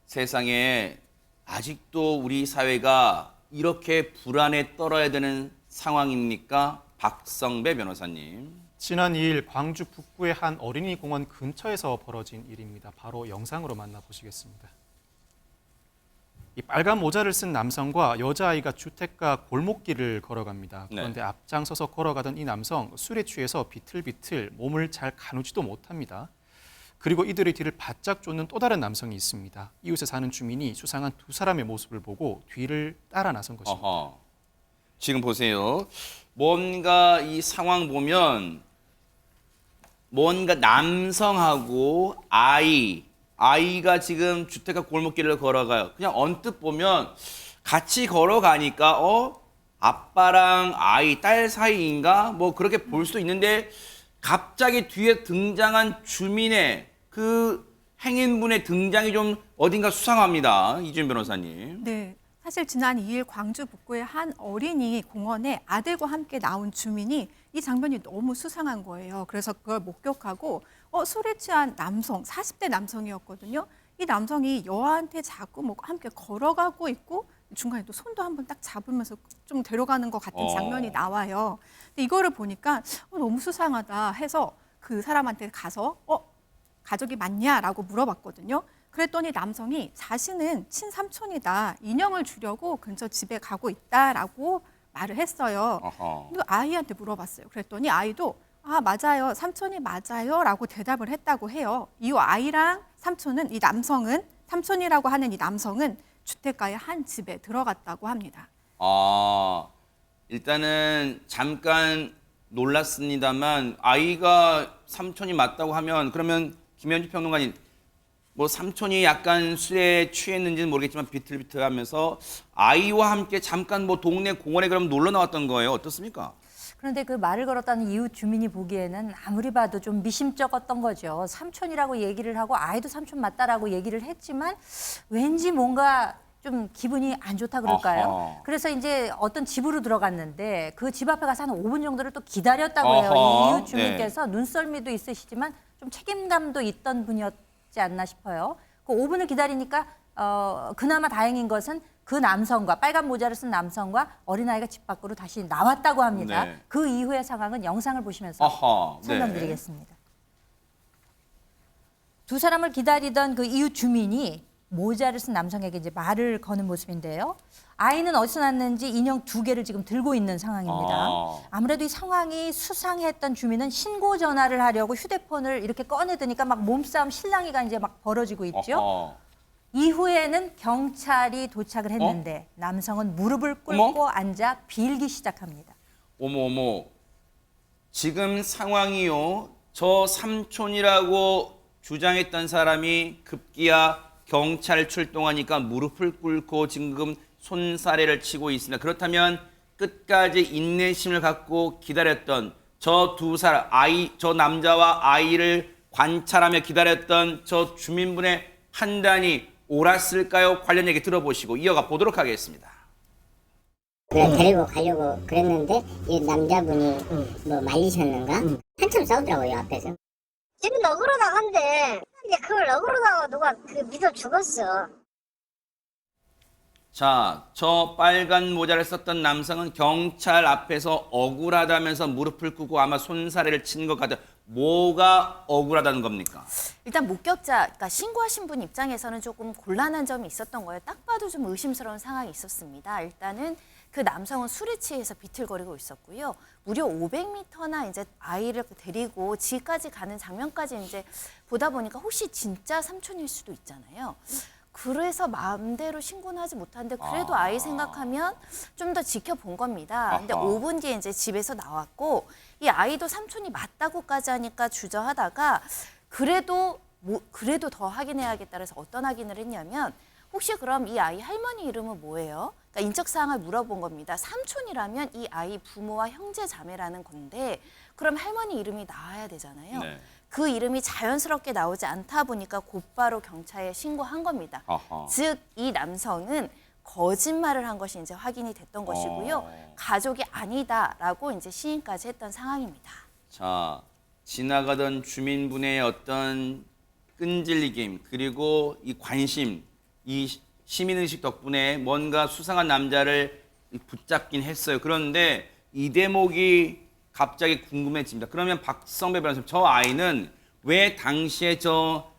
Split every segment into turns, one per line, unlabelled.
세상에 아직도 우리 사회가 이렇게 불안에 떨어야 되는 상황입니까? 박성배 변호사님.
지난 2일 광주 북구의 한 어린이 공원 근처에서 벌어진 일입니다. 바로 영상으로 만나보시겠습니다. 이 빨간 모자를 쓴 남성과 여자아이가 주택가 골목길을 걸어갑니다. 그런데 앞장서서 걸어가던 이 남성 술에 취해서 비틀비틀 몸을 잘 가누지도 못합니다. 그리고 이들의 뒤를 바짝 쫓는 또 다른 남성이 있습니다. 이웃에 사는 주민이 수상한 두 사람의 모습을 보고 뒤를 따라 나선 것입니다.
어허. 지금 보세요. 뭔가 이 상황 보면 뭔가 남성하고 아이가 지금 주택가 골목길을 걸어가요. 그냥 언뜻 보면 같이 걸어가니까 아빠랑 아이, 딸 사이인가? 뭐 그렇게 볼 수 있는데 갑자기 뒤에 등장한 주민의 그 행인분의 등장이 좀 어딘가 수상합니다. 이준 변호사님.
네. 사실 지난 2일 광주 북구의 한 어린이 공원에 아들과 함께 나온 주민이 이 장면이 너무 수상한 거예요. 그래서 그걸 목격하고 술에 취한 남성, 40대 남성이었거든요. 이 남성이 여아한테 자꾸 뭐 함께 걸어가고 있고 중간에 또 손도 한번 딱 잡으면서 좀 데려가는 것 같은 장면이 나와요. 근데 이거를 보니까 너무 수상하다 해서 그 사람한테 가서 가족이 맞냐라고 물어봤거든요. 그랬더니 남성이 자신은 친삼촌이다. 인형을 주려고 근처 집에 가고 있다라고 말을 했어요. 근데 아이한테 물어봤어요. 그랬더니 아이도 맞아요. 삼촌이 맞아요. 라고 대답을 했다고 해요. 이 아이랑 삼촌은 이 남성은 삼촌이라고 하는 이 남성은 주택가의 한 집에 들어갔다고 합니다.
일단은 잠깐 놀랐습니다만 아이가 삼촌이 맞다고 하면 그러면 김현주 평론가님 뭐 삼촌이 약간 술에 취했는지는 모르겠지만 비틀비틀하면서 아이와 함께 잠깐 뭐 동네 공원에 그럼 놀러 나왔던 거예요. 어떻습니까?
그런데 그 말을 걸었다는 이웃 주민이 보기에는 아무리 봐도 좀 미심쩍었던 거죠. 삼촌이라고 얘기를 하고 아이도 삼촌 맞다라고 얘기를 했지만 왠지 뭔가 좀 기분이 안 좋다 그럴까요?
어허.
그래서 이제 어떤 집으로 들어갔는데 그 집 앞에 가서 한 5분 정도를 또 기다렸다고 해요.
어허.
이 이웃 주민께서 눈썰미도 있으시지만 좀 책임감도 있던 분이었지 않나 싶어요. 그 5분을 기다리니까 그나마 다행인 것은 그 남성과 빨간 모자를 쓴 남성과 어린아이가 집 밖으로 다시 나왔다고 합니다.
네.
그 이후의 상황은 영상을 보시면서
어허.
설명드리겠습니다. 두 사람을 기다리던 그 이웃 주민이 모자를 쓴 남성에게 이제 말을 거는 모습인데요. 아이는 어디서 났는지 인형 2개를 지금 들고 있는 상황입니다. 아무래도 이 상황이 수상했던 주민은 신고 전화를 하려고 휴대폰을 이렇게 꺼내드니까 막 몸싸움 실랑이가 이제 막 벌어지고 있죠. 이후에는 경찰이 도착을 했는데 남성은 무릎을 꿇고 앉아 빌기 시작합니다.
어머. 지금 상황이요. 저 삼촌이라고 주장했던 사람이 급기야 경찰 출동하니까 무릎을 꿇고 지금 손사래를 치고 있습니다. 그렇다면 끝까지 인내심을 갖고 기다렸던 저 두 사람, 저 남자와 아이를 관찰하며 기다렸던 저 주민분의 판단이 옳았을까요? 관련 얘기 들어보시고 이어가 보도록 하겠습니다.
그냥 데리고 가려고 그랬는데 이 남자분이 뭐 말리셨는가? 한참 싸우더라고요 앞에서.
지금 억울하다 한데 이제 그걸 억울하다고 누가 믿어 죽었어.
자, 저 빨간 모자를 썼던 남성은 경찰 앞에서 억울하다면서 무릎을 꿇고 아마 손사래를 친 것 같아요. 뭐가 억울하다는 겁니까?
일단 목격자, 그러니까 신고하신 분 입장에서는 조금 곤란한 점이 있었던 거예요. 딱 봐도 좀 의심스러운 상황이 있었습니다. 일단은 그 남성은 술에 취해서 비틀거리고 있었고요. 무려 500m나 이제 아이를 데리고 집까지 가는 장면까지 이제 보다 보니까 혹시 진짜 삼촌일 수도 있잖아요. 그래서 마음대로 신고는 하지 못하는데 그래도 아이 생각하면 좀 더 지켜본 겁니다. 근데 5분 뒤에 이제 집에서 나왔고 이 아이도 삼촌이 맞다고까지 하니까 주저하다가 그래도 더 확인해야겠다 그래서 어떤 확인을 했냐면 혹시 그럼 이 아이 할머니 이름은 뭐예요? 그러니까 인적 사항을 물어본 겁니다. 삼촌이라면 이 아이 부모와 형제 자매라는 건데 그럼 할머니 이름이 나와야 되잖아요.
네.
그 이름이 자연스럽게 나오지 않다 보니까 곧바로 경찰에 신고한 겁니다. 즉, 이 남성은 거짓말을 한 것이 이제 확인이 됐던 것이고요. 가족이 아니다라고 이제 시인까지 했던 상황입니다.
자, 지나가던 주민분의 어떤 끈질김 그리고 이 관심 이 시민의식 덕분에 뭔가 수상한 남자를 붙잡긴 했어요. 그런데 이 대목이 갑자기 궁금해집니다. 그러면 박성배 변호사님, 저 아이는 왜 당시에 저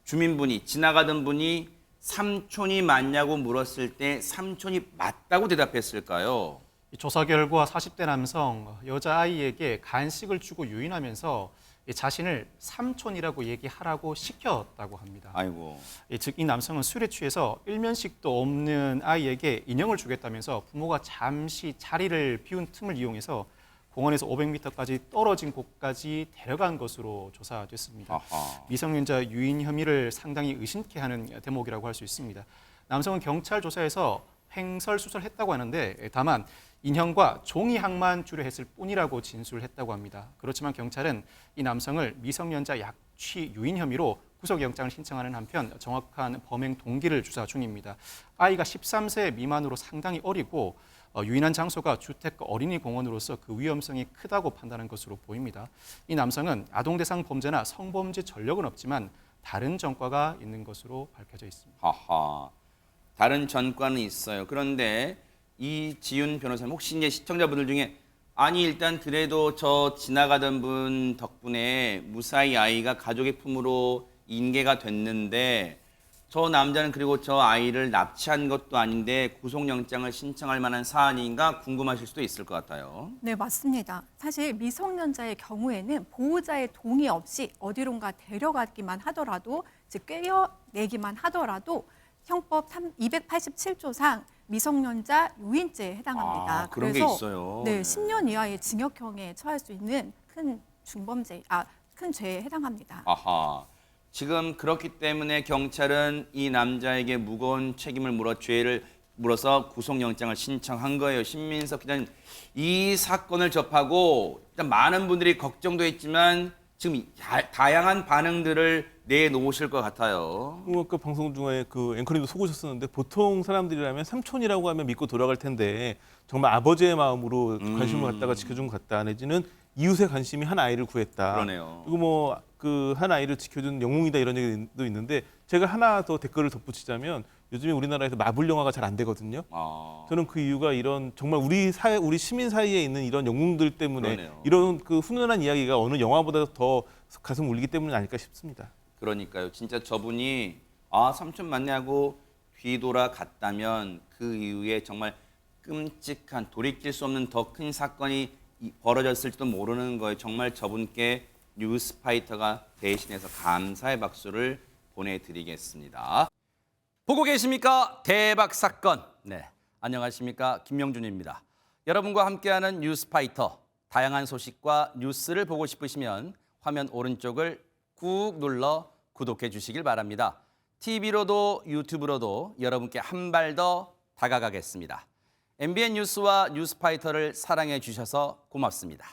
주민분이 지나가던 분이 삼촌이 맞냐고 물었을 때 삼촌이 맞다고 대답했을까요?
이 조사 결과 40대 남성 여자아이에게 간식을 주고 유인하면서 이 자신을 삼촌이라고 얘기하라고 시켰다고 합니다.
아이고.
즉 이 남성은 술에 취해서 일면식도 없는 아이에게 인형을 주겠다면서 부모가 잠시 자리를 비운 틈을 이용해서 공원에서 500m까지 떨어진 곳까지 데려간 것으로 조사됐습니다.
아하.
미성년자 유인 혐의를 상당히 의심케 하는 대목이라고 할 수 있습니다. 남성은 경찰 조사에서 횡설수설했다고 하는데 다만 인형과 종이 항만 주려했을 뿐이라고 진술을 했다고 합니다. 그렇지만 경찰은 이 남성을 미성년자 약취 유인 혐의로 구속영장을 신청하는 한편 정확한 범행 동기를 조사 중입니다. 아이가 13세 미만으로 상당히 어리고 유인한 장소가 주택과 어린이 공원으로서 그 위험성이 크다고 판단한 것으로 보입니다. 이 남성은 아동 대상 범죄나 성범죄 전력은 없지만 다른 전과가 있는 것으로 밝혀져 있습니다.
하하. 다른 전과는 있어요. 그런데 이지윤 변호사님, 혹시 이제 시청자분들 중에 아니 일단 그래도 저 지나가던 분 덕분에 무사히 아이가 가족의 품으로 인계가 됐는데 저 남자는 그리고 저 아이를 납치한 것도 아닌데 구속영장을 신청할 만한 사안인가 궁금하실 수도 있을 것 같아요.
네, 맞습니다. 사실 미성년자의 경우에는 보호자의 동의 없이 어디론가 데려가기만 하더라도, 즉 꿰어내기만 하더라도 형법 287조상 미성년자 유인죄에 해당합니다.
아, 그런 게
그래서
있어요.
네,
네.
10년 이하의 징역형에 처할 수 있는 큰 죄에 해당합니다.
아하. 지금 그렇기 때문에 경찰은 이 남자에게 무거운 책임을 물어서 구속영장을 신청한 거예요. 신민석 기자님, 이 사건을 접하고 일단 많은 분들이 걱정도 했지만 지금 다양한 반응들을 내놓으실 것 같아요.
아까 방송 중에 그 앵커님도 속으셨었는데 보통 사람들이라면 삼촌이라고 하면 믿고 돌아갈 텐데 정말 아버지의 마음으로 관심을 갖다가 지켜준 것 같다, 내지는 이웃의 관심이 한 아이를 구했다.
그러네요.
그리고 뭐 그 한 아이를 지켜준 영웅이다 이런 얘기도 있는데 제가 하나 더 댓글을 덧붙이자면 요즘에 우리나라에서 마블 영화가 잘 안 되거든요. 저는 그 이유가 이런 정말 우리 시민 사이에 있는 이런 영웅들 때문에
그러네요.
이런 그 훈훈한 이야기가 어느 영화보다 더 가슴 울리기 때문이 아닐까 싶습니다.
그러니까요. 진짜 저분이 삼촌 맞냐고 뒤돌아갔다면 그 이후에 정말 끔찍한, 돌이킬 수 없는 더 큰 사건이 벌어졌을지도 모르는 거예요. 정말 저분께 뉴스파이터가 대신해서 감사의 박수를 보내드리겠습니다. 보고 계십니까? 대박 사건. 네, 안녕하십니까? 김명준입니다. 여러분과 함께하는 뉴스파이터. 다양한 소식과 뉴스를 보고 싶으시면 화면 오른쪽을 꾹 눌러 구독해 주시길 바랍니다. TV로도 유튜브로도 여러분께 한 발 더 다가가겠습니다. MBN 뉴스와 뉴스파이터를 사랑해 주셔서 고맙습니다.